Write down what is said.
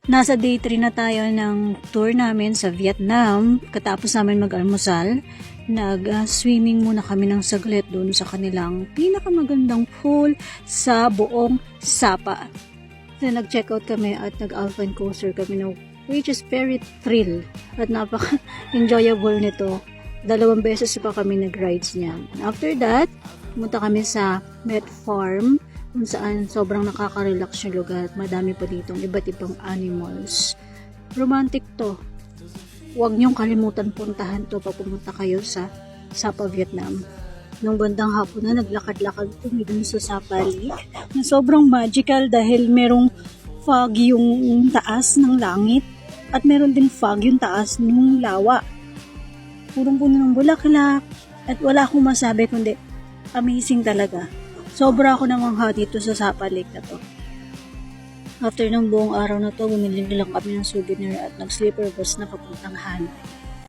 Nasa day 3 na tayo ng tour namin sa Vietnam. Katapos namin mag-almusal, nag-swimming muna kami ng saglit doon sa kanilang pinakamagandang pool sa buong Sapa. So, nag-check out kami at nag-alpine coaster kami na which is very thrill at napaka-enjoyable nito. 2 beses pa kami nag-rides niya. After that, pumunta kami sa Met Farm kung saan sobrang nakaka-relax yung lugar at madami pa ditong iba't ibang animals. Romantic to. Huwag niyong kalimutan puntahan to pag pumunta kayo sa Sapa, Vietnam. Nung bandang hapon na naglakad-lakad kami dun sa Sapa Lake na sobrang magical dahil merong fog yung taas ng langit at meron din fog yung taas ng lawa. Purong-puno ng bulaklak at wala akong masabi kundi amazing talaga. Sobra ako namangha dito sa Sapa Lake na to. After ng buong araw na to, bumili lang kami ng souvenir at nag-sleeper bus na papuntang Hanoi.